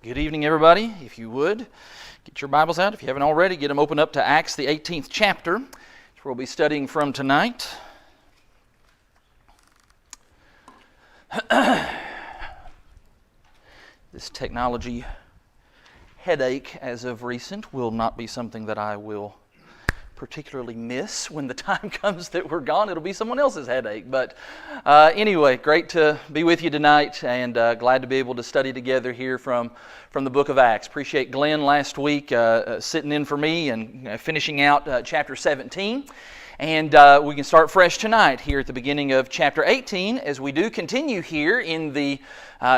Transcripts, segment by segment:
Good evening, everybody. If you would, get your Bibles out. If you haven't already, get them open up to Acts, the 18th chapter, which we'll be studying from tonight. This technology headache, as of recent, will not be something that I will particularly miss when the time comes that we're gone. It'll be someone else's headache. But anyway, great to be with you tonight, and glad to be able to study together here from the book of Acts. Appreciate Glenn last week sitting in for me and finishing out chapter 17. And we can start fresh tonight here at the beginning of chapter 18 as we do continue here in the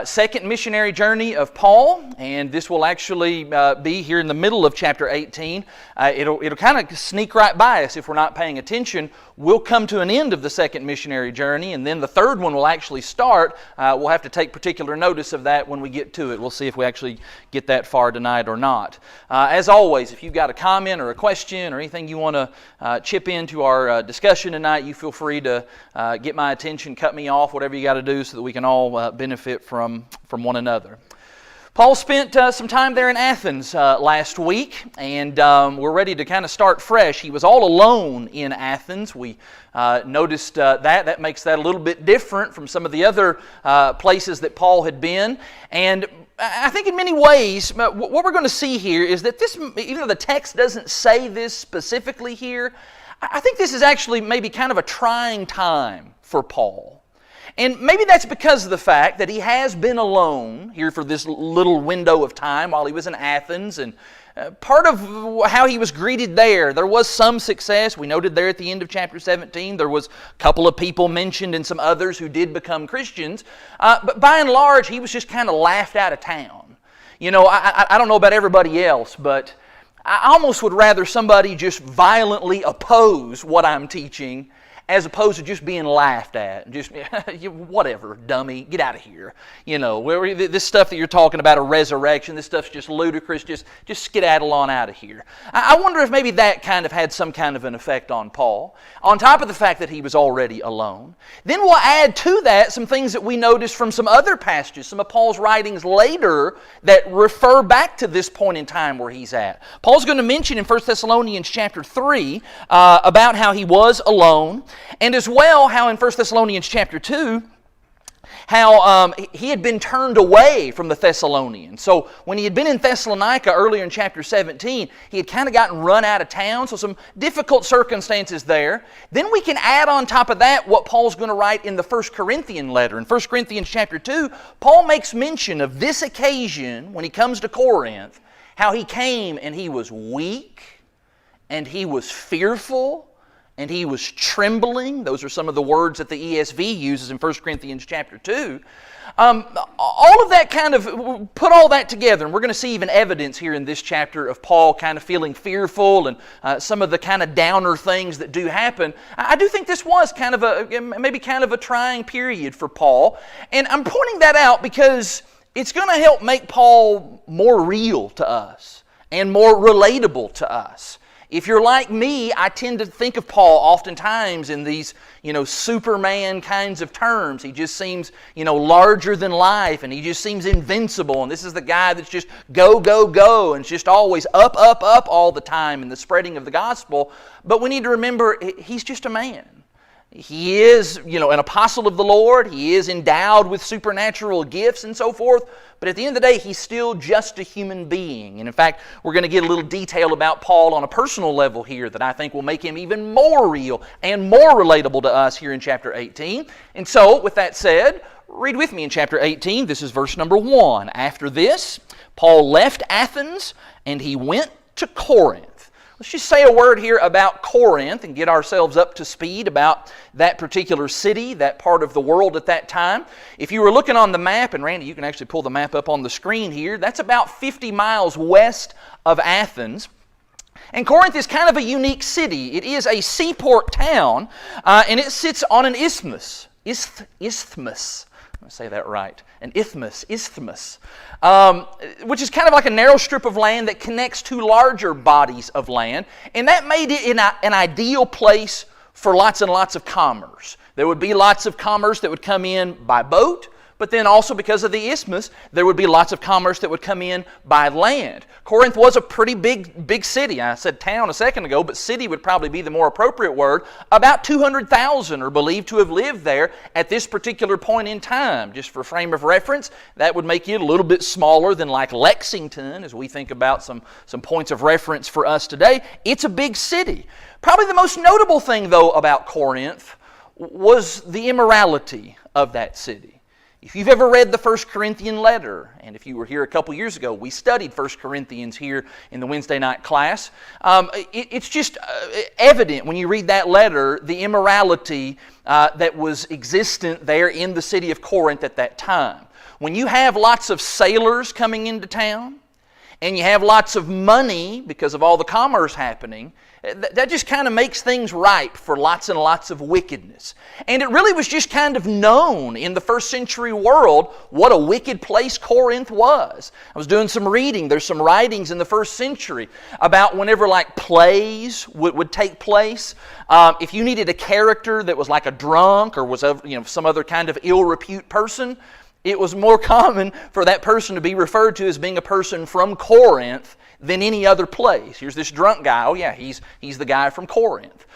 second missionary journey of Paul. And this will actually be here in the middle of chapter 18. It'll kind of sneak right by us if we're not paying attention. We'll come to an end of the second missionary journey, and then the third one will actually start. We'll have to take particular notice of that when we get to it. We'll see if we actually get that far tonight or not. As always, if you've got a comment or a question or anything you want to chip into our discussion tonight, you feel free to get my attention, cut me off, whatever you got to do so that we can all benefit from one another. Paul spent some time there in Athens last week, and we're ready to kind of start fresh. He was all alone in Athens. We noticed that makes that a little bit different from some of the other places that Paul had been. And I think in many ways, what we're going to see here is that this, even though the text doesn't say this specifically here, I think this is actually maybe kind of a trying time for Paul. And maybe that's because of the fact that he has been alone here for this little window of time while he was in Athens. And part of how he was greeted there was some success. We noted there at the end of chapter 17, there was a couple of people mentioned and some others who did become Christians. But by and large, he was just kind of laughed out of town. You know, I don't know about everybody else, but I almost would rather somebody just violently oppose what I'm teaching as opposed to just being laughed at. Just, whatever, dummy, get out of here. You know, this stuff that you're talking about, a resurrection, this stuff's just ludicrous, just skedaddle on out of here. I wonder if maybe that kind of had some kind of an effect on Paul, on top of the fact that he was already alone. Then we'll add to that some things that we noticed from some other passages, some of Paul's writings later that refer back to this point in time where he's at. Paul's going to mention in 1 Thessalonians chapter 3 about how he was alone, and as well how in 1 Thessalonians chapter 2, how he had been turned away from the Thessalonians. So when he had been in Thessalonica earlier in chapter 17, he had kind of gotten run out of town, so some difficult circumstances there. Then we can add on top of that what Paul's going to write in the 1 Corinthian letter. In 1 Corinthians chapter 2, Paul makes mention of this occasion when he comes to Corinth, how he came and he was weak, and he was fearful, and he was trembling. Those are some of the words that the ESV uses in 1 Corinthians chapter 2. All of that kind of, put all that together, and we're going to see even evidence here in this chapter of Paul kind of feeling fearful and some of the kind of downer things that do happen. I do think this was kind of maybe kind of a trying period for Paul. And I'm pointing that out because it's going to help make Paul more real to us and more relatable to us. If you're like me, I tend to think of Paul oftentimes in these, Superman kinds of terms. He just seems, larger than life, and he just seems invincible. And this is the guy that's just go, go, go, and it's just always up, up, up all the time in the spreading of the gospel. But we need to remember, he's just a man. He is, an apostle of the Lord. He is endowed with supernatural gifts and so forth. But at the end of the day, he's still just a human being. And in fact, we're going to get a little detail about Paul on a personal level here that I think will make him even more real and more relatable to us here in chapter 18. And so, with that said, read with me in chapter 18. This is verse number 1. After this, Paul left Athens and he went to Corinth. Let's just say a word here about Corinth and get ourselves up to speed about that particular city, that part of the world at that time. If you were looking on the map, and Randy, you can actually pull the map up on the screen here, that's about 50 miles west of Athens. And Corinth is kind of a unique city. It is a seaport town, and it sits on an isthmus. Isthmus. I'm going to say that right. An isthmus, which is kind of like a narrow strip of land that connects two larger bodies of land. And that made it an ideal place for lots and lots of commerce. There would be lots of commerce that would come in by boat, but then also because of the isthmus, there would be lots of commerce that would come in by land. Corinth was a pretty big city. I said town a second ago, but city would probably be the more appropriate word. About 200,000 are believed to have lived there at this particular point in time. Just for frame of reference, that would make it a little bit smaller than like Lexington as we think about some points of reference for us today. It's a big city. Probably the most notable thing, though, about Corinth was the immorality of that city. If you've ever read the 1 Corinthian letter, and if you were here a couple years ago, we studied 1 Corinthians here in the Wednesday night class, it's just evident when you read that letter, the immorality that was existent there in the city of Corinth at that time. When you have lots of sailors coming into town, and you have lots of money because of all the commerce happening, that just kind of makes things ripe for lots and lots of wickedness. And it really was just kind of known in the first century world what a wicked place Corinth was. I was doing some reading. There's some writings in the first century about whenever like plays would take place. If you needed a character that was like a drunk or was some other kind of ill repute person, it was more common for that person to be referred to as being a person from Corinth than any other place. Here's this drunk guy. Oh yeah, he's the guy from Corinth.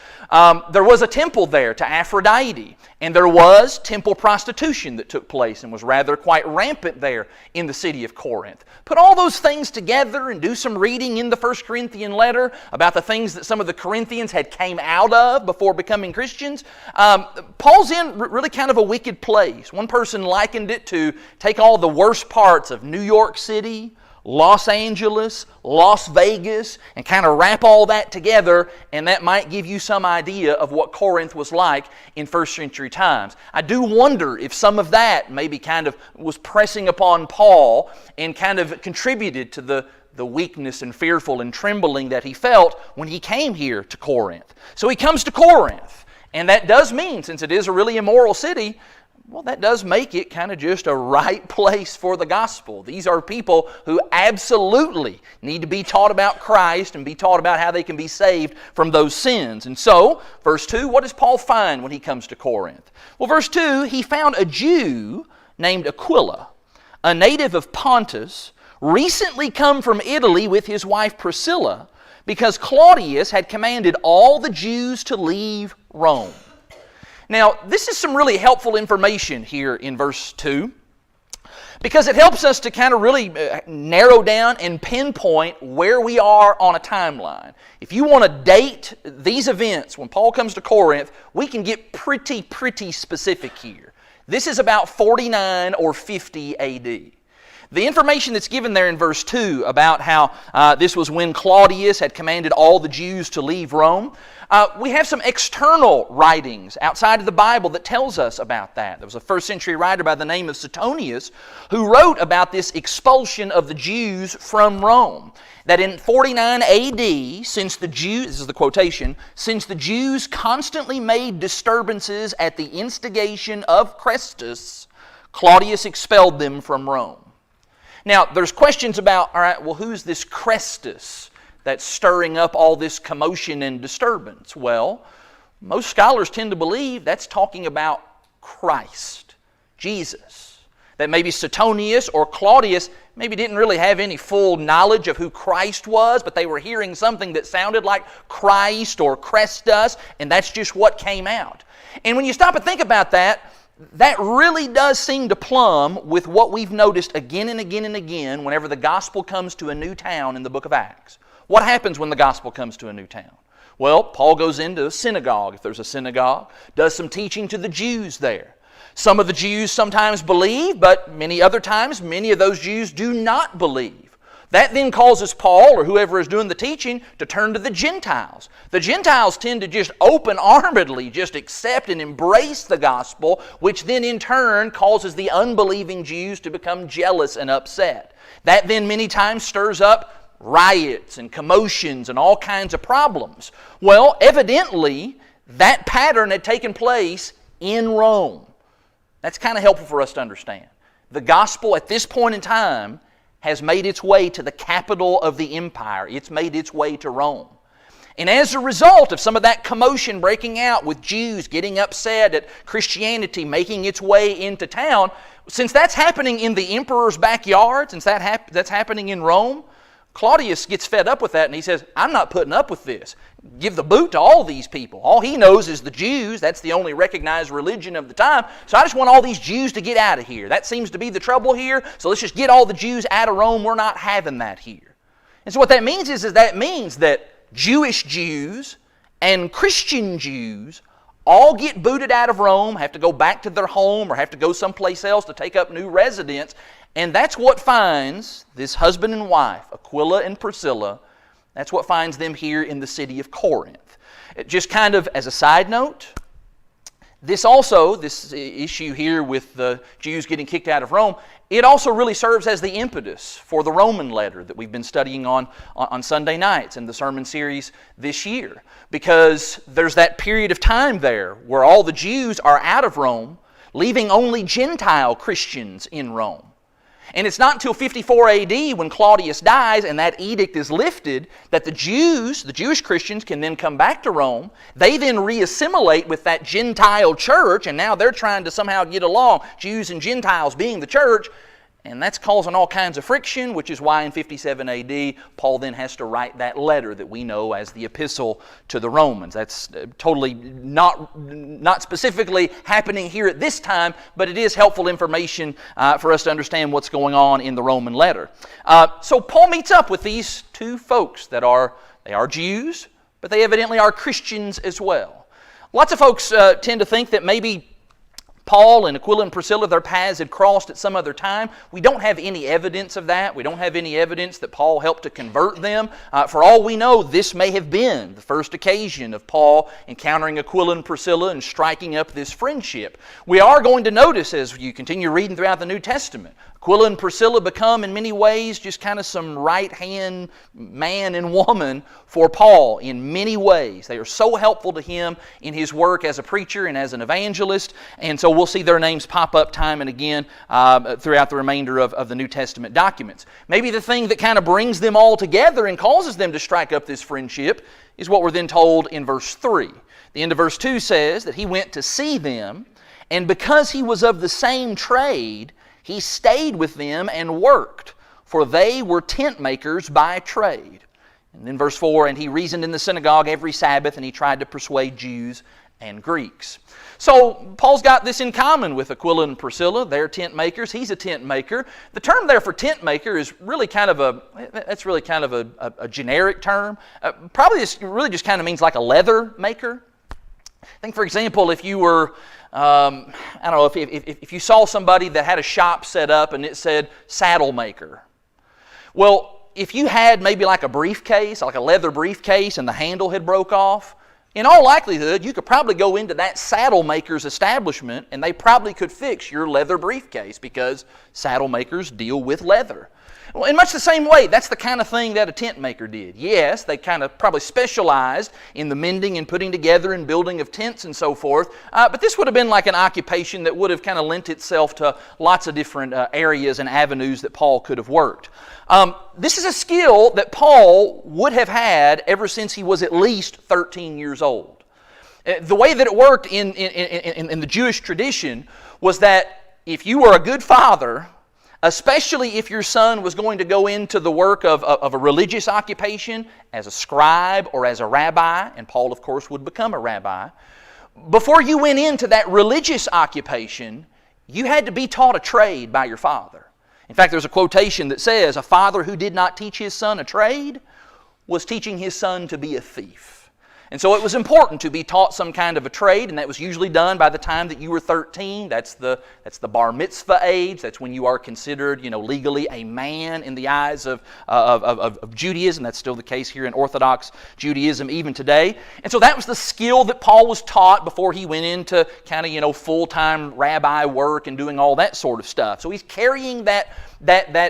There was a temple there to Aphrodite, and there was temple prostitution that took place and was rather quite rampant there in the city of Corinth. Put all those things together and do some reading in the 1 Corinthian letter about the things that some of the Corinthians had came out of before becoming Christians. Paul's in really kind of a wicked place. One person likened it to take all the worst parts of New York City, Los Angeles, Las Vegas, and kind of wrap all that together, and that might give you some idea of what Corinth was like in first century times. I do wonder if some of that maybe kind of was pressing upon Paul and kind of contributed to the weakness and fearful and trembling that he felt when he came here to Corinth. So he comes to Corinth, and that does mean, since it is a really immoral city, well, that does make it kind of just a right place for the gospel. These are people who absolutely need to be taught about Christ and be taught about how they can be saved from those sins. And so, verse 2, what does Paul find when he comes to Corinth? Well, verse 2, he found a Jew named Aquila, a native of Pontus, recently come from Italy with his wife Priscilla, because Claudius had commanded all the Jews to leave Rome. Now, this is some really helpful information here in verse 2, because it helps us to kind of really narrow down and pinpoint where we are on a timeline. If you want to date these events when Paul comes to Corinth, we can get pretty specific here. This is about 49 or 50 AD. The information that's given there in verse 2 about how this was when Claudius had commanded all the Jews to leave Rome, we have some external writings outside of the Bible that tells us about that. There was a first century writer by the name of Suetonius who wrote about this expulsion of the Jews from Rome. That in 49 AD, since the Jews, this is the quotation, since the Jews constantly made disturbances at the instigation of Chrestus, Claudius expelled them from Rome. Now, there's questions about, all right, well, who's this Chrestus that's stirring up all this commotion and disturbance? Well, most scholars tend to believe that's talking about Christ, Jesus. That maybe Suetonius or Claudius maybe didn't really have any full knowledge of who Christ was, but they were hearing something that sounded like Christ or Christus, and that's just what came out. And when you stop and think about that, that really does seem to plumb with what we've noticed again and again and again whenever the gospel comes to a new town in the book of Acts. What happens when the gospel comes to a new town? Well, Paul goes into a synagogue, if there's a synagogue, does some teaching to the Jews there. Some of the Jews sometimes believe, but many other times, many of those Jews do not believe. That then causes Paul, or whoever is doing the teaching, to turn to the Gentiles. The Gentiles tend to just open-armedly just accept and embrace the gospel, which then in turn causes the unbelieving Jews to become jealous and upset. That then many times stirs up riots and commotions and all kinds of problems. Well, evidently, that pattern had taken place in Rome. That's kind of helpful for us to understand. The gospel at this point in time has made its way to the capital of the empire. It's made its way to Rome. And as a result of some of that commotion breaking out with Jews getting upset at Christianity making its way into town, Since that's happening in the emperor's backyard, since that's happening in Rome, Claudius gets fed up with that and he says, I'm not putting up with this. Give the boot to all these people. All he knows is the Jews. That's the only recognized religion of the time. So I just want all these Jews to get out of here. That seems to be the trouble here. So let's just get all the Jews out of Rome. We're not having that here. And so what that means is that means that Jewish Jews and Christian Jews all get booted out of Rome, have to go back to their home or have to go someplace else to take up new residence. And that's what finds this husband and wife, Aquila and Priscilla, that's what finds them here in the city of Corinth. Just kind of as a side note, this issue here with the Jews getting kicked out of Rome, it also really serves as the impetus for the Roman letter that we've been studying on Sunday nights in the sermon series this year. Because there's that period of time there where all the Jews are out of Rome, leaving only Gentile Christians in Rome. And it's not until 54 AD when Claudius dies and that edict is lifted that the Jewish Christians can then come back to Rome. They then reassimilate with that Gentile church and now they're trying to somehow get along, Jews and Gentiles being the church. And that's causing all kinds of friction, which is why in 57 AD, Paul then has to write that letter that we know as the Epistle to the Romans. That's totally not specifically happening here at this time, but it is helpful information for us to understand what's going on in the Roman letter. So Paul meets up with these two folks they are Jews, but they evidently are Christians as well. Lots of folks tend to think that maybe Paul and Aquila and Priscilla, their paths had crossed at some other time. We don't have any evidence of that. We don't have any evidence that Paul helped to convert them. For all we know, this may have been the first occasion of Paul encountering Aquila and Priscilla and striking up this friendship. We are going to notice as you continue reading throughout the New Testament, Aquila and Priscilla become in many ways just kind of some right-hand man and woman for Paul in many ways. They are so helpful to him in his work as a preacher and as an evangelist, and so we'll see their names pop up time and again throughout the remainder of the New Testament documents. Maybe the thing that kind of brings them all together and causes them to strike up this friendship is what we're then told in verse 3. The end of verse 2 says that he went to see them, and because he was of the same trade, he stayed with them and worked, for they were tent makers by trade. And then verse 4, and he reasoned in the synagogue every Sabbath, and he tried to persuade Jews and Greeks. So Paul's got this in common with Aquila and Priscilla. They're tent makers. He's a tent maker. The term there for tent maker is really kind of a generic term. Probably this really just kind of means like a leather maker. I think, for example, if you were if you saw somebody that had a shop set up and it said saddle maker. Well, if you had maybe like a briefcase, like a leather briefcase, and the handle had broke off, in all likelihood, you could probably go into that saddle maker's establishment and they probably could fix your leather briefcase because saddle makers deal with leather. Well, in much the same way, that's the kind of thing that a tent maker did. Yes, they kind of probably specialized in the mending and putting together and building of tents and so forth, but this would have been like an occupation that would have kind of lent itself to lots of different areas and avenues that Paul could have worked. This is a skill that Paul would have had ever since he was at least 13 years old. The way that it worked in the Jewish tradition was that if you were a good father, especially if your son was going to go into the work of a religious occupation as a scribe or as a rabbi, and Paul, of course, would become a rabbi, before you went into that religious occupation, you had to be taught a trade by your father. In fact, there's a quotation that says, a father who did not teach his son a trade was teaching his son to be a thief. And so it was important to be taught some kind of a trade, and that was usually done by the time that you were 13. That's the bar mitzvah age. That's when you are considered, legally a man in the eyes of Judaism. That's still the case here in Orthodox Judaism even today. And so that was the skill that Paul was taught before he went into kind of, full-time rabbi work and doing all that sort of stuff. So he's carrying that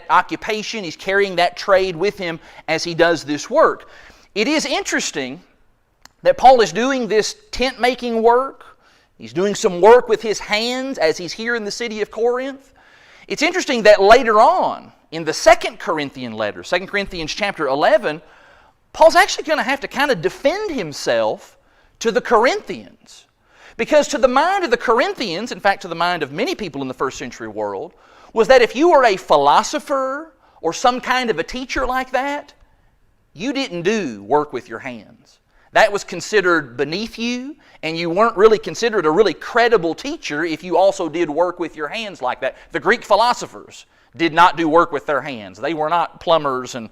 occupation, he's carrying that trade with him as he does this work. It is interesting that Paul is doing this tent-making work. He's doing some work with his hands as he's here in the city of Corinth. It's interesting that later on, in the 2 Corinthian letter, 2 Corinthians chapter 11, Paul's actually going to have to kind of defend himself to the Corinthians. Because to the mind of the Corinthians, in fact to the mind of many people in the first century world, was that if you were a philosopher or some kind of a teacher like that, you didn't do work with your hands. That was considered beneath you, and you weren't really considered a really credible teacher if you also did work with your hands like that. The Greek philosophers did not do work with their hands. They were not plumbers and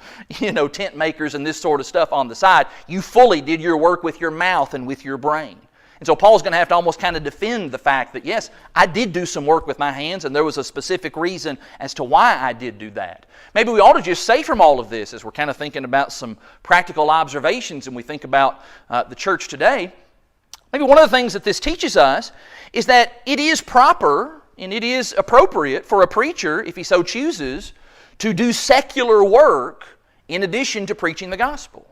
tent makers and this sort of stuff on the side. You fully did your work with your mouth and with your brain. And so Paul's going to have to almost kind of defend the fact that, yes, I did do some work with my hands, and there was a specific reason as to why I did do that. Maybe we ought to just say from all of this, as we're kind of thinking about some practical observations and we think about the church today, maybe one of the things that this teaches us is that it is proper and it is appropriate for a preacher, if he so chooses, to do secular work in addition to preaching the gospel.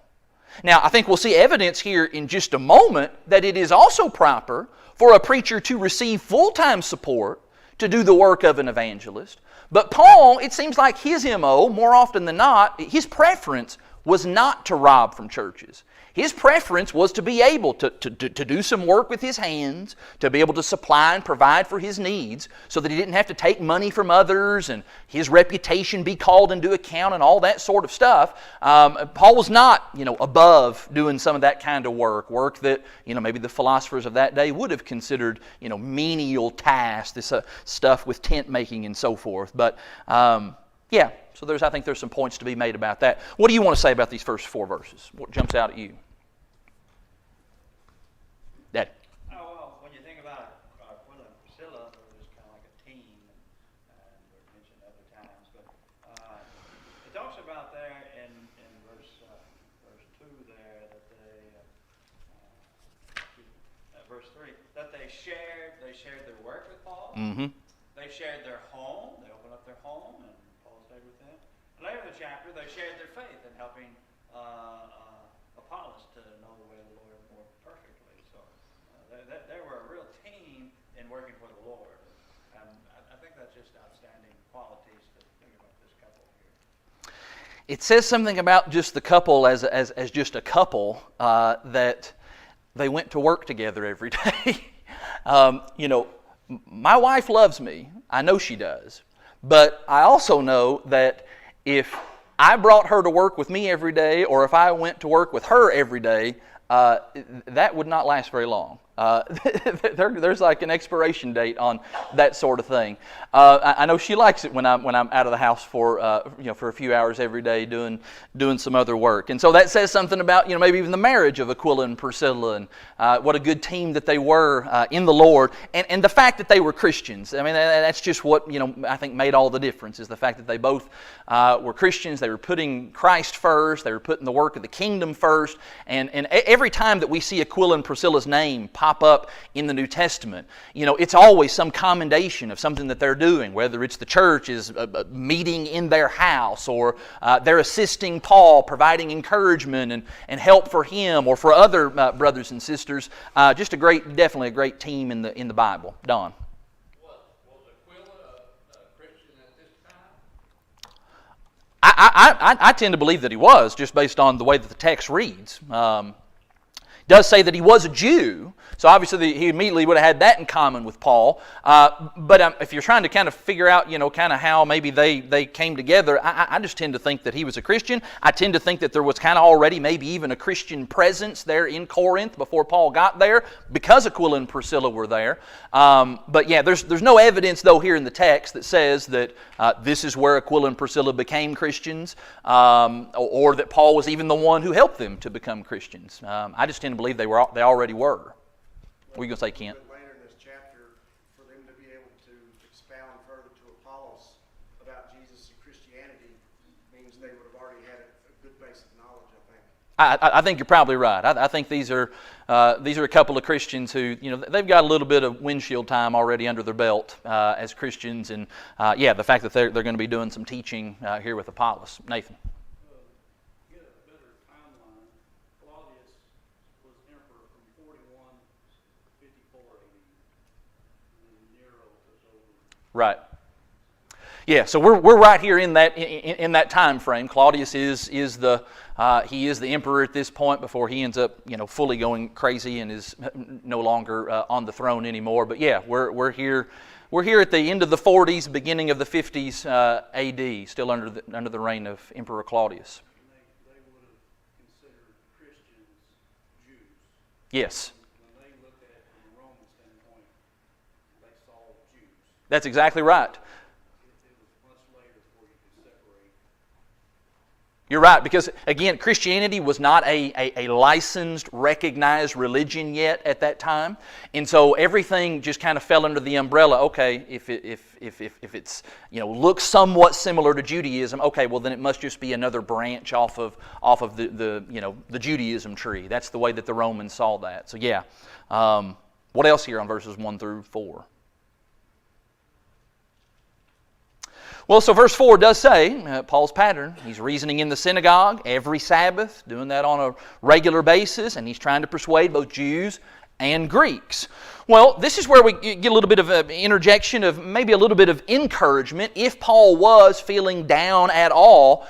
Now, I think we'll see evidence here in just a moment that it is also proper for a preacher to receive full-time support to do the work of an evangelist. But Paul, it seems like his MO, more often than not, his preference was not to rob from churches. His preference was to be able to do some work with his hands, to be able to supply and provide for his needs so that he didn't have to take money from others and his reputation be called into account and all that sort of stuff. Paul was not, above doing some of that kind of work that, maybe the philosophers of that day would have considered, menial tasks, this stuff with tent making and so forth. But, so I think there's some points to be made about that. What do you want to say about these first 4 verses? What jumps out at you? Daddy. Oh, well, when you think about Aquila and Priscilla, they were just kind of like a team, and we mentioned other times, but it talks about there in verse 2 there that verse 3, that they shared their work with Paul. Mm-hmm. They shared their home. They opened up their home, and Paul stayed with them. Later in the chapter, they shared their faith in helping Apollos to know the way of the Lord more perfectly. So they were a real team in working for the Lord. And I think that's just outstanding qualities to think about this couple here. It says something about just the couple as just a couple that they went to work together every day. My wife loves me. I know she does. But I also know that if I brought her to work with me every day, or if I went to work with her every day, that would not last very long. There's like an expiration date on that sort of thing. I know she likes it when I'm out of the house for a few hours every day doing some other work, and so that says something about maybe even the marriage of Aquila and Priscilla and what a good team that they were in the Lord, and the fact that they were Christians. I mean, that's just what I think made all the difference, is the fact that they both were Christians. They were putting Christ first. They were putting the work of the kingdom first, and every time that we see Aquila and Priscilla's name pop up in the New Testament, it's always some commendation of something that they're doing, whether it's the church is meeting in their house, or they're assisting Paul, providing encouragement and help for him or for other brothers and sisters. Just definitely a great team in the Bible. Don. Was Aquila a Christian at this time? I tend to believe that he was, just based on the way that the text reads. Does say that he was a Jew, so obviously he immediately would have had that in common with Paul. But if you're trying to kind of figure out, kind of how maybe they came together, I just tend to think that he was a Christian. I tend to think that there was kind of already maybe even a Christian presence there in Corinth before Paul got there, because Aquila and Priscilla were there. But yeah, there's no evidence though here in the text that says that this is where Aquila and Priscilla became Christians, or that Paul was even the one who helped them to become Christians. I just tend to believe they already were. What are you going to say, Kent? Later in this chapter, for them to be able to expound further to Apollos about Jesus and Christianity means they would have already had a good base of knowledge, I think. I think you're probably right. I think these are a couple of Christians who, they've got a little bit of windshield time already under their belt as Christians, and the fact that they're going to be doing some teaching here with Apollos. Nathan. Get a better timeline. Claudius was emperor from 41 to 54 AD, and then Nero took over. Right. Yeah, so we're right here in that time frame. Claudius is the emperor at this point before he ends up fully going crazy and is no longer on the throne anymore. But yeah, we're here at the end of the 40s, beginning of the 50s A.D., still under the reign of Emperor Claudius. They would have considered Christians Jews. Yes. When they looked at it from a Roman standpoint, they saw Jews. That's exactly right. It was much later before you could separate. You're right, because again, Christianity was not a licensed, recognized religion yet at that time, and so everything just kind of fell under the umbrella. Okay, if it's looks somewhat similar to Judaism, okay, well then it must just be another branch off of the Judaism tree. That's the way that the Romans saw that. So yeah, what else here on verses 1 through 4? Well, so verse 4 does say, Paul's pattern, he's reasoning in the synagogue every Sabbath, doing that on a regular basis, and he's trying to persuade both Jews and Greeks. Well, this is where we get a little bit of an interjection of maybe a little bit of encouragement if Paul was feeling down at all.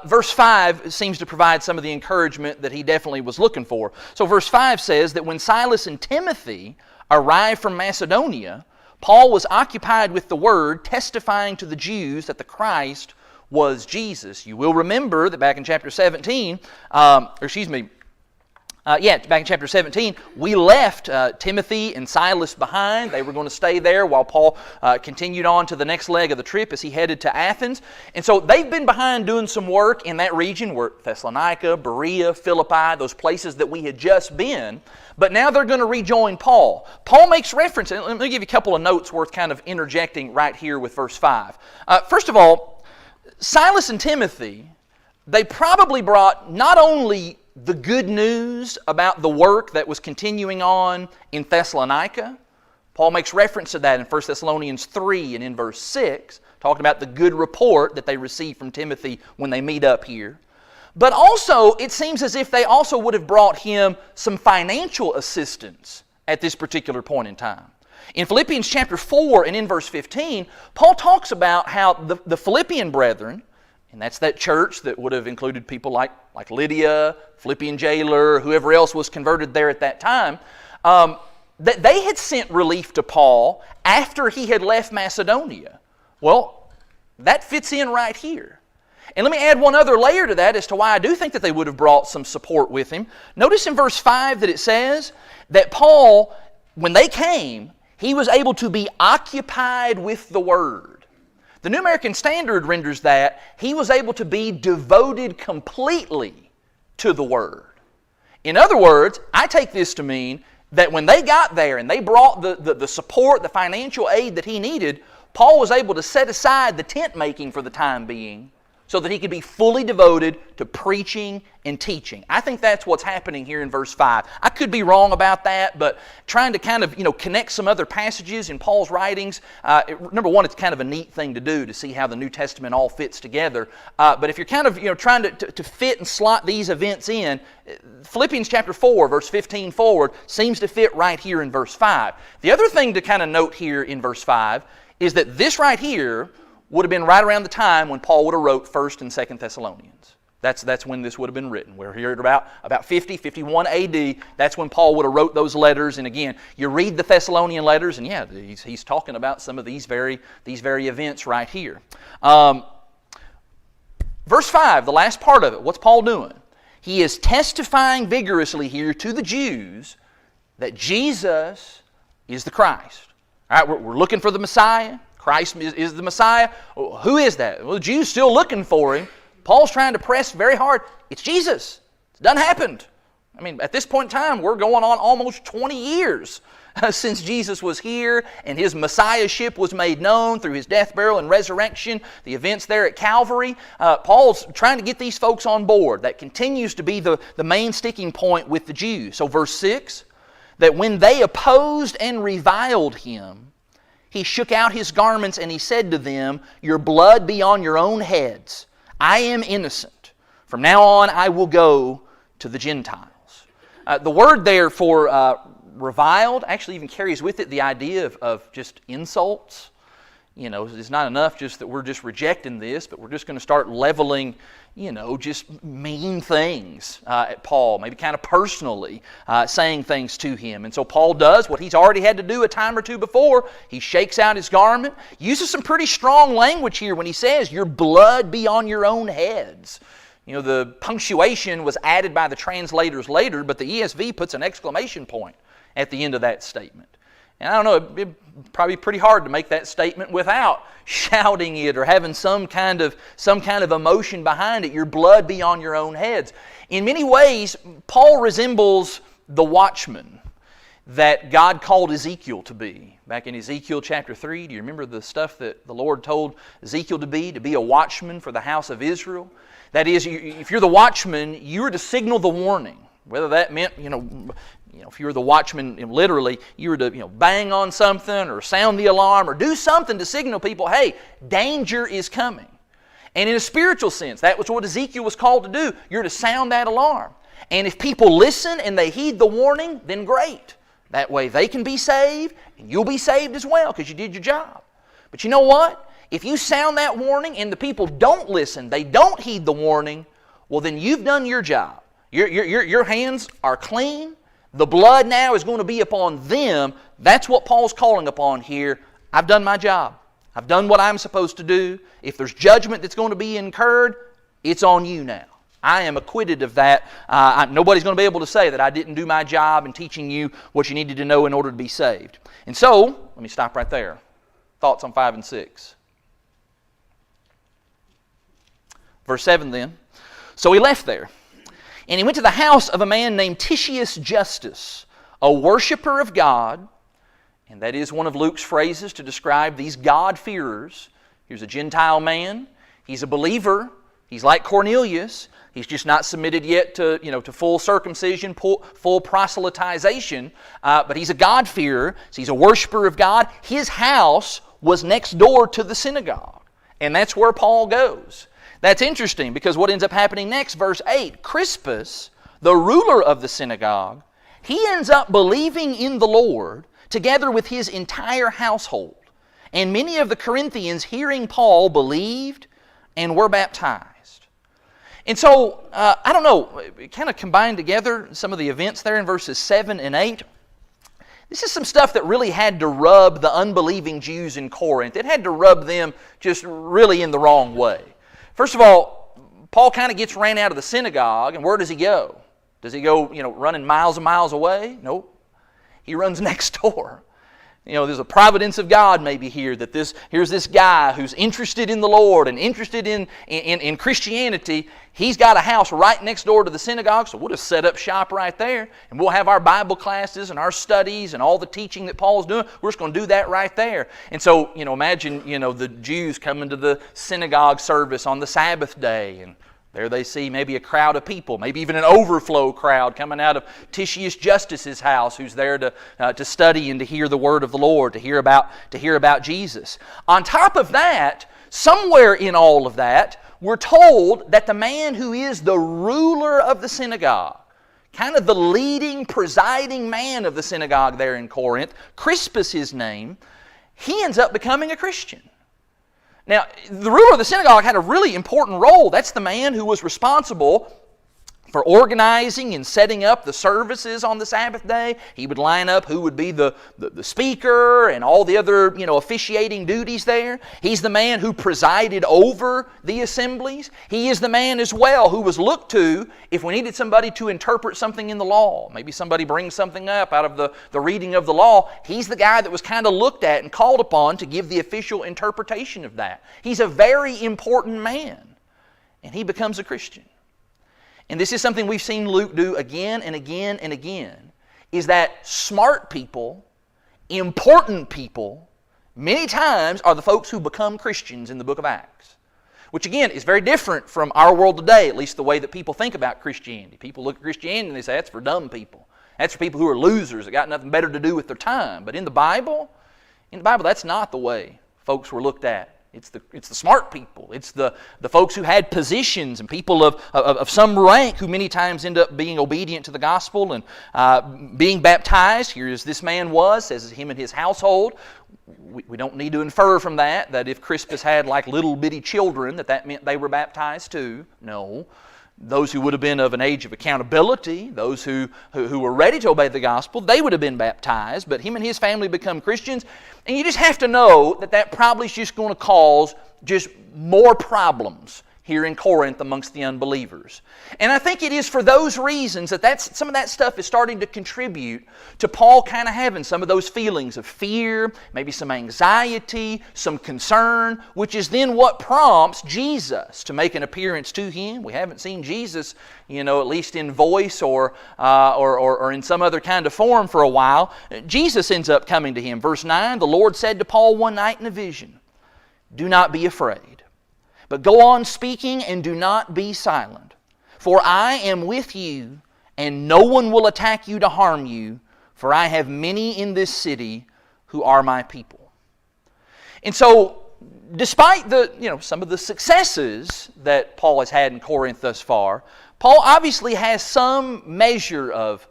Verse 5 seems to provide some of the encouragement that he definitely was looking for. So verse 5 says that when Silas and Timothy arrived from Macedonia, Paul was occupied with the Word, testifying to the Jews that the Christ was Jesus. You will remember that back in chapter 17, back in chapter 17, we left Timothy and Silas behind. They were going to stay there while Paul continued on to the next leg of the trip as he headed to Athens. And so they've been behind doing some work in that region, where Thessalonica, Berea, Philippi, those places that we had just been. But now they're going to rejoin Paul. Paul makes reference, and let me give you a couple of notes worth kind of interjecting right here with verse 5. First of all, Silas and Timothy, they probably brought not only the good news about the work that was continuing on in Thessalonica. Paul makes reference to that in 1 Thessalonians 3 and in verse 6, talking about the good report that they received from Timothy when they meet up here. But also, it seems as if they also would have brought him some financial assistance at this particular point in time. In Philippians chapter 4 and in verse 15, Paul talks about how the Philippian brethren, and that's that church that would have included people like Lydia, Philippian jailer, whoever else was converted there at that time, that they had sent relief to Paul after he had left Macedonia. Well, that fits in right here. And let me add one other layer to that as to why I do think that they would have brought some support with him. Notice in verse 5 that it says that Paul, when they came, he was able to be occupied with the Word. The New American Standard renders that he was able to be devoted completely to the Word. In other words, I take this to mean that when they got there and they brought the support, the financial aid that he needed, Paul was able to set aside the tent making for the time being so that he could be fully devoted to preaching and teaching. I think that's what's happening here in verse 5. I could be wrong about that, but trying to kind of connect some other passages in Paul's writings, number one, it's kind of a neat thing to do to see how the New Testament all fits together. But if you're kind of trying to fit and slot these events in, Philippians chapter 4, verse 15 forward, seems to fit right here in verse 5. The other thing to kind of note here in verse 5 is that this right here would have been right around the time when Paul would have wrote 1st and 2nd Thessalonians. That's when this would have been written. We're here at about 50, 51 A.D. That's when Paul would have wrote those letters. And again, you read the Thessalonian letters, and yeah, he's talking about some of these very events right here. Verse 5, the last part of it, what's Paul doing? He is testifying vigorously here to the Jews that Jesus is the Christ. All right, we're looking for the Messiah. Christ is the Messiah. Who is that? Well, the Jews still looking for him. Paul's trying to press very hard. It's Jesus. It's done happened. I mean, at this point in time, we're going on almost 20 years since Jesus was here and his Messiahship was made known through his death, burial, and resurrection, the events there at Calvary. Paul's trying to get these folks on board. That continues to be the main sticking point with the Jews. So verse 6, that when they opposed and reviled him, he shook out his garments and he said to them, "Your blood be on your own heads. I am innocent. From now on I will go to the Gentiles." The word there for reviled actually even carries with it the idea of just insults. You know, it's not enough just that we're just rejecting this, but we're just going to start leveling, you know, just mean things at Paul, maybe kind of personally saying things to him. And so Paul does what he's already had to do a time or two before. He shakes out his garment, uses some pretty strong language here when he says, "Your blood be on your own heads." You know, the punctuation was added by the translators later, but the ESV puts an exclamation point at the end of that statement. And I don't know, it'd probably be pretty hard to make that statement without shouting it or having some kind of emotion behind it. Your blood be on your own heads. In many ways, Paul resembles the watchman that God called Ezekiel to be. Back in Ezekiel chapter 3, do you remember the stuff that the Lord told Ezekiel to be a watchman for the house of Israel? That is, if you're the watchman, you are to signal the warning. Whether that meant, if you were the watchman, literally, you were to, bang on something or sound the alarm or do something to signal people, hey, danger is coming. And in a spiritual sense, that was what Ezekiel was called to do. You're to sound that alarm. And if people listen and they heed the warning, then great. That way they can be saved and you'll be saved as well because you did your job. But you know what? If you sound that warning and the people don't listen, they don't heed the warning, well then you've done your job. Your hands are clean. The blood now is going to be upon them. That's what Paul's calling upon here. I've done my job. I've done what I'm supposed to do. If there's judgment that's going to be incurred, it's on you now. I am acquitted of that. Nobody's going to be able to say that I didn't do my job in teaching you what you needed to know in order to be saved. And so, let me stop right there. Thoughts on 5 and 6. Verse 7 then. So he left there. And he went to the house of a man named Titius Justus, a worshiper of God. And that is one of Luke's phrases to describe these God-fearers. Here's a Gentile man. He's a believer. He's like Cornelius. He's just not submitted yet to full circumcision, full proselytization. But he's a God-fearer. So he's a worshiper of God. His house was next door to the synagogue. And that's where Paul goes. That's interesting because what ends up happening next, verse 8, Crispus, the ruler of the synagogue, he ends up believing in the Lord together with his entire household. And many of the Corinthians, hearing Paul, believed and were baptized. And so, I don't know, kind of combined together some of the events there in verses 7 and 8. This is some stuff that really had to rub the unbelieving Jews in Corinth. It had to rub them just really in the wrong way. First of all, Paul kind of gets ran out of the synagogue, and where does he go? Does he go, running miles and miles away? Nope. He runs next door. There's a providence of God maybe here that here's this guy who's interested in the Lord and interested in Christianity. He's got a house right next door to the synagogue, so we'll just set up shop right there, and we'll have our Bible classes and our studies and all the teaching that Paul's doing. We're just going to do that right there. And so, imagine, the Jews coming to the synagogue service on the Sabbath day, and there they see maybe a crowd of people, maybe even an overflow crowd coming out of Titius Justus's house, who's there to study and to hear the word of the Lord, to hear about Jesus. On top of that, somewhere in all of that, we're told that the man who is the ruler of the synagogue, kind of the leading, presiding man of the synagogue there in Corinth, Crispus his name, he ends up becoming a Christian. Now, the ruler of the synagogue had a really important role. That's the man who was responsible for organizing and setting up the services on the Sabbath day. He would line up who would be the speaker and all the other, officiating duties there. He's the man who presided over the assemblies. He is the man as well who was looked to if we needed somebody to interpret something in the law. Maybe somebody brings something up out of the reading of the law. He's the guy that was kind of looked at and called upon to give the official interpretation of that. He's a very important man, and he becomes a Christian. And this is something we've seen Luke do again and again and again, is that smart people, important people, many times are the folks who become Christians in the book of Acts. Which again is very different from our world today, at least the way that people think about Christianity. People look at Christianity and they say, that's for dumb people. That's for people who are losers that got nothing better to do with their time. But in the Bible, that's not the way folks were looked at. It's the smart people. It's the folks who had positions and people of some rank who many times end up being obedient to the gospel and being baptized. Here as this man was, says him and his household. we don't need to infer from that if Crispus had like little bitty children that meant they were baptized too. No. Those who would have been of an age of accountability, those who were ready to obey the gospel, they would have been baptized, but him and his family become Christians. And you just have to know that probably is just going to cause just more problems here in Corinth amongst the unbelievers. And I think it is for those reasons that some of that stuff is starting to contribute to Paul kind of having some of those feelings of fear, maybe some anxiety, some concern, which is then what prompts Jesus to make an appearance to him. We haven't seen Jesus, at least in voice or in some other kind of form for a while. Jesus ends up coming to him. Verse 9, the Lord said to Paul one night in a vision, "Do not be afraid, but go on speaking and do not be silent. For I am with you, and no one will attack you to harm you, for I have many in this city who are my people." And so, despite some of the successes that Paul has had in Corinth thus far, Paul obviously has some measure of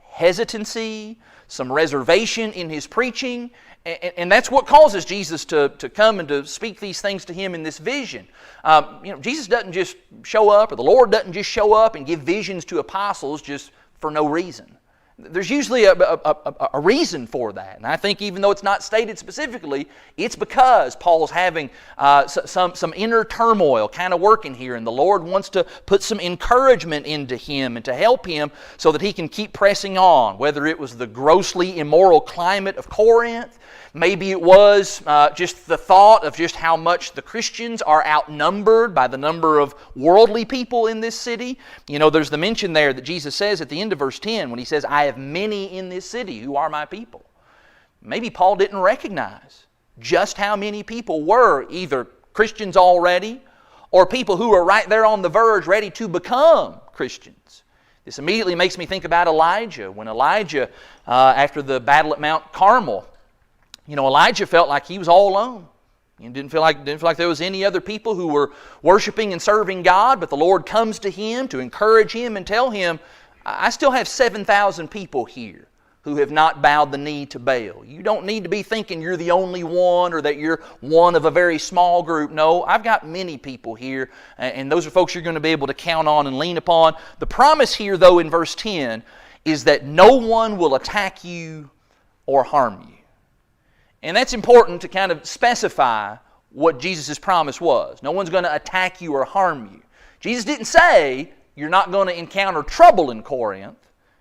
hesitancy, some reservation in his preaching, and that's what causes Jesus to come and to speak these things to him in this vision. Jesus doesn't just show up, or the Lord doesn't just show up and give visions to apostles just for no reason. There's usually a reason for that. And I think even though it's not stated specifically, it's because Paul's having some inner turmoil kind of working here. And the Lord wants to put some encouragement into him and to help him so that he can keep pressing on. Whether it was the grossly immoral climate of Corinth, maybe it was just the thought of just how much the Christians are outnumbered by the number of worldly people in this city. There's the mention there that Jesus says at the end of verse 10 when he says, "I have many in this city who are my people." Maybe Paul didn't recognize just how many people were either Christians already or people who are right there on the verge ready to become Christians. This immediately makes me think about Elijah. When Elijah, after the battle at Mount Carmel, Elijah felt like he was all alone. He didn't feel like there was any other people who were worshiping and serving God, but the Lord comes to him to encourage him and tell him, "I still have 7,000 people here who have not bowed the knee to Baal. You don't need to be thinking you're the only one or that you're one of a very small group. No, I've got many people here, and those are folks you're going to be able to count on and lean upon." The promise here, though, in verse 10 is that no one will attack you or harm you. And that's important to kind of specify what Jesus' promise was. No one's going to attack you or harm you. Jesus didn't say you're not going to encounter trouble in Corinth,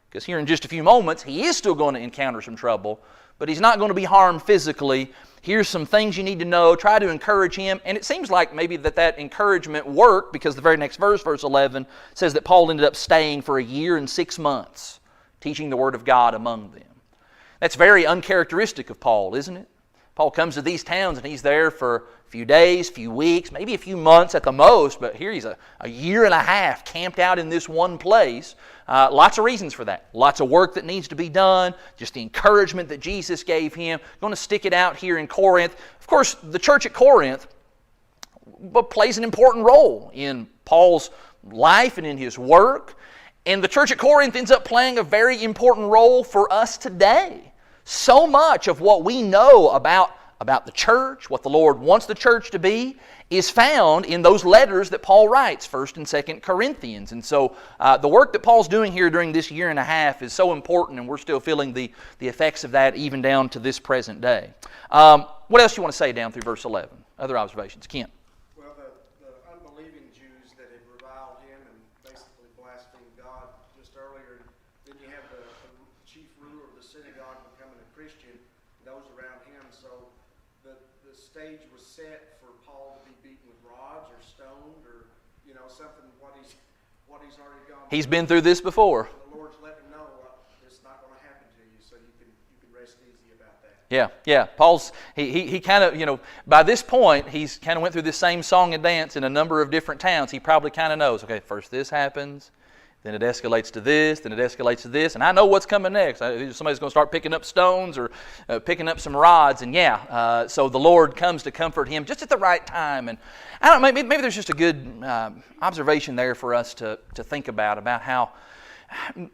because here in just a few moments he is still going to encounter some trouble, but he's not going to be harmed physically. Here's some things you need to know. Try to encourage him. And it seems like maybe that encouragement worked, because the very next verse, verse 11, says that Paul ended up staying for a year and 6 months, teaching the Word of God among them. That's very uncharacteristic of Paul, isn't it? Paul comes to these towns and he's there for a few days, few weeks, maybe a few months at the most, but here he's a year and a half camped out in this one place. Lots of reasons for that. Lots of work that needs to be done, just the encouragement that Jesus gave him. Going to stick it out here in Corinth. Of course, the church at Corinth plays an important role in Paul's life and in his work. And the church at Corinth ends up playing a very important role for us today. So much of what we know about the church, what the Lord wants the church to be, is found in those letters that Paul writes, 1st and 2nd Corinthians. And so the work that Paul's doing here during this year and a half is so important, and we're still feeling the effects of that even down to this present day. What else do you want to say down through verse 11? Other observations? Kent? Well, the unbelieving Jews that had reviled him and basically blasphemed God just earlier, then you have the chief ruler of the synagogue becoming a Christian, those around him. So the stage was set for Paul to be beaten with rods or stoned or, something, what he's already gone through. He's been through this before. The Lord's letting him know it's not going to happen to you, so you can rest easy about that. Yeah. Paul's, he kind of, by this point, he's kind of went through this same song and dance in a number of different towns. He probably kind of knows, okay, first this happens, then it escalates to this, then it escalates to this, and I know what's coming next. Somebody's going to start picking up stones or picking up some rods, and so the Lord comes to comfort him just at the right time. And I don't know, maybe there's just a good observation there for us to think about how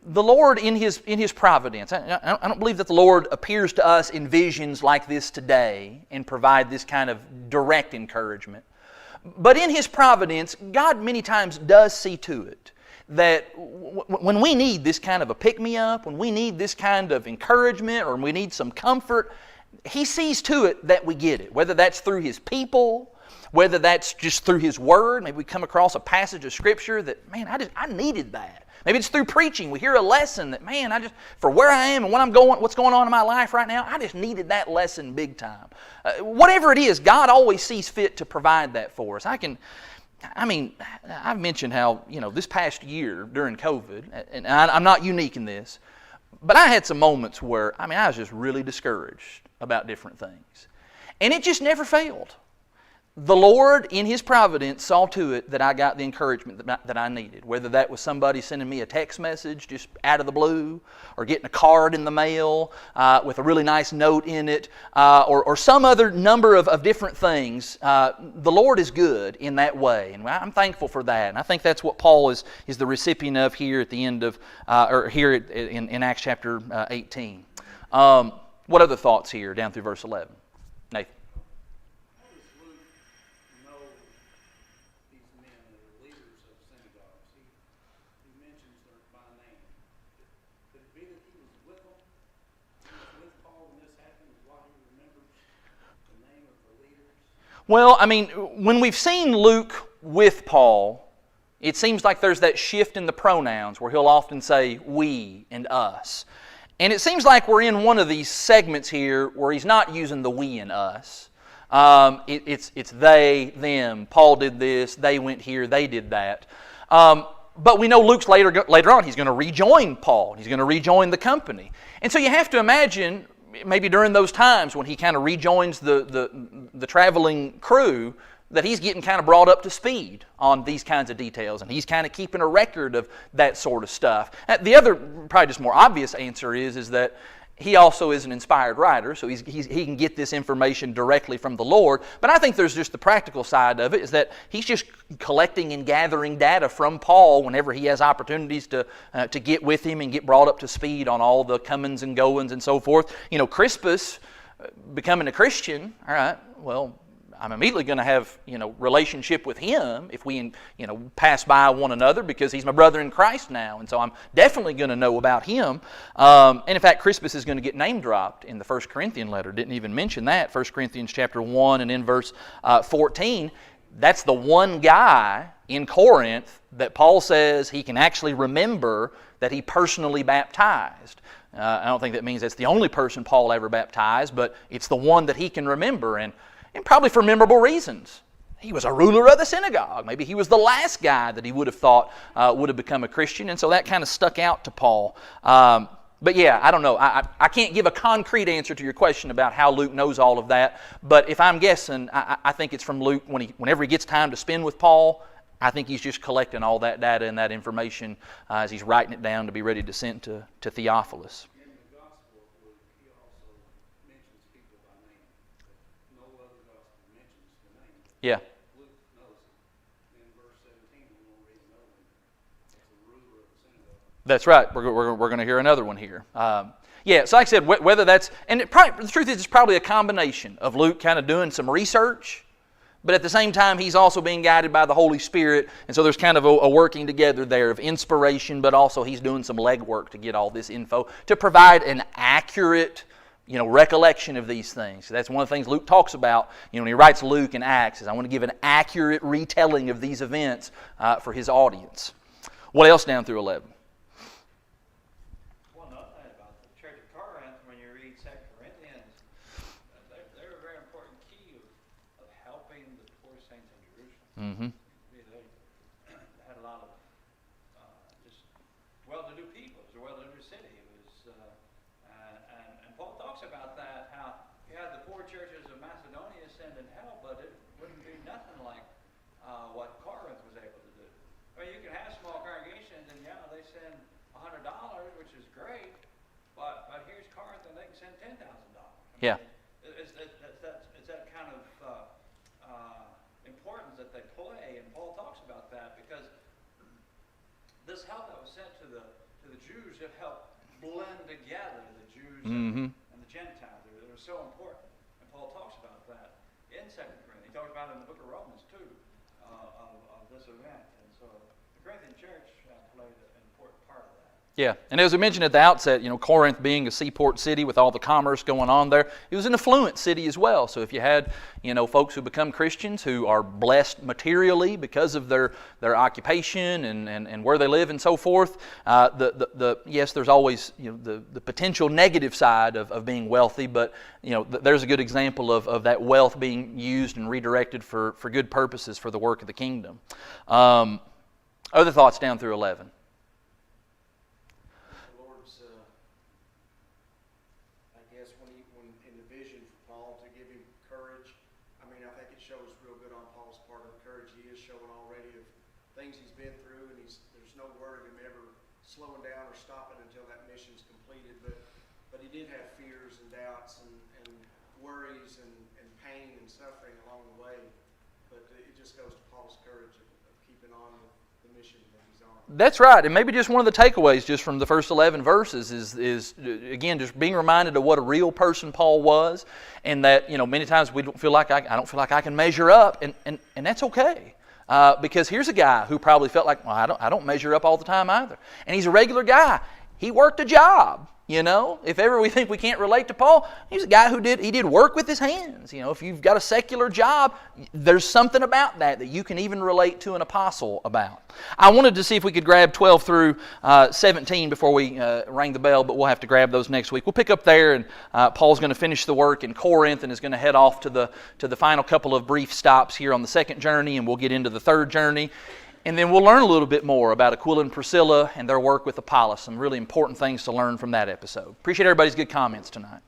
the Lord in His providence, I don't believe that the Lord appears to us in visions like this today and provide this kind of direct encouragement. But in His providence, God many times does see to it that when we need this kind of a pick-me-up, when we need this kind of encouragement or we need some comfort, He sees to it that we get it, whether that's through His people, whether that's just through His Word. Maybe we come across a passage of Scripture that, man, I needed that. Maybe it's through preaching. We hear a lesson that, man, for where I am and what's going on in my life right now, I just needed that lesson big time. Whatever it is, God always sees fit to provide that for us. I've mentioned how, this past year during COVID, and I'm not unique in this, but I had some moments where, I was just really discouraged about different things. And it just never failed. The Lord, in His providence, saw to it that I got the encouragement that I needed. Whether that was somebody sending me a text message just out of the blue, or getting a card in the mail with a really nice note in it, or some other number of different things. The Lord is good in that way, and I'm thankful for that. And I think that's what Paul is the recipient of here at the end of, in Acts chapter 18. What other thoughts here down through verse 11? Nathan. Well, when we've seen Luke with Paul, it seems like there's that shift in the pronouns where he'll often say we and us. And it seems like we're in one of these segments here where he's not using the we and us. It's they, them. Paul did this, they went here, they did that. But we know Luke's later on, he's going to rejoin Paul. He's going to rejoin the company. And so you have to imagine, maybe during those times when he kind of rejoins the traveling crew, that he's getting kind of brought up to speed on these kinds of details, and he's kind of keeping a record of that sort of stuff. The other, probably just more obvious answer is that he also is an inspired writer, so he can get this information directly from the Lord. But I think there's just the practical side of it, is that he's just collecting and gathering data from Paul whenever he has opportunities to get with him and get brought up to speed on all the comings and goings and so forth. Crispus becoming a Christian, all right, well, I'm immediately going to have, relationship with him if we, pass by one another, because he's my brother in Christ now. And so I'm definitely going to know about him. And in fact, Crispus is going to get name dropped in the 1 Corinthian letter. Didn't even mention that. 1 Corinthians chapter 1 and in verse 14. That's the one guy in Corinth that Paul says he can actually remember that he personally baptized. I don't think that means that's the only person Paul ever baptized, but it's the one that he can remember. And probably for memorable reasons. He was a ruler of the synagogue. Maybe he was the last guy that he would have thought would have become a Christian, and so that kind of stuck out to Paul. But yeah, I don't know. I can't give a concrete answer to your question about how Luke knows all of that, but if I'm guessing, I think it's from Luke whenever he gets time to spend with Paul. I think he's just collecting all that data and that information as he's writing it down to be ready to send to Theophilus. Yeah. Luke knows it. In verse 17, we won't read another one. It's the ruler of the synagogue. That's right. We're going to hear another one here. Yeah, so like I said, whether that's, and the truth is it's probably a combination of Luke kind of doing some research, but at the same time he's also being guided by the Holy Spirit, and so there's kind of a working together there of inspiration, but also he's doing some legwork to get all this info, to provide an accurate recollection of these things. So that's one of the things Luke talks about, when he writes Luke and Acts, is I want to give an accurate retelling of these events for his audience. What else down through 11? Well, another thing about the Church of Corinth, when you read 2 Corinthians, they're a very important key of helping the poor saints in Jerusalem. Mm-hmm. They had a lot of just well-to-do people. It was a well-to-do city. It was, and Paul talks about that, how you had the poor churches of Macedonia sending help, but it wouldn't be nothing like what Corinth was able to do. I mean, you can have small congregations, and they send $100, which is great, but here's Corinth, and they can send $10,000. Yeah. It's that kind of importance that they play, and Paul talks about that, because this help that was sent to the the Jews have helped blend together the Jews Mhm. and the Gentiles. They're so important. And Paul talks about that in 2 Corinthians. He talks about it in the book of Romans too, of this event. And so the Corinthian church played an important part of that. Yeah, and as we mentioned at the outset, Corinth being a seaport city with all the commerce going on there, it was an affluent city as well. So if you had, folks who become Christians who are blessed materially because of their occupation and where they live and so forth, yes, there's always the potential negative side of being wealthy, but there's a good example of that wealth being used and redirected for good purposes for the work of the kingdom. Other thoughts down through 11. When in the vision for Paul to give him courage, I think it shows real good on Paul's part of the courage he is showing already of things he's been through, and there's no word of him ever slowing down or stopping until that mission's completed. But he did have fears and doubts and worries and pain and suffering along the way. But it just goes to Paul's courage of keeping on with the mission that he's on. That's right, and maybe just one of the takeaways just from the first 11 verses is again just being reminded of what a real person Paul was, and that many times we don't feel like I don't feel like I can measure up, and that's okay, because here's a guy who probably felt like, well, I don't measure up all the time either, and he's a regular guy. He worked a job. If ever we think we can't relate to Paul, he's a guy who did work with his hands. If you've got a secular job, there's something about that you can even relate to an apostle about. I wanted to see if we could grab 12 through 17 before we rang the bell, but we'll have to grab those next week. We'll pick up there, and Paul's going to finish the work in Corinth and is going to head off to the final couple of brief stops here on the second journey, and we'll get into the third journey. And then we'll learn a little bit more about Aquila and Priscilla and their work with Apollos. Some really important things to learn from that episode. Appreciate everybody's good comments tonight.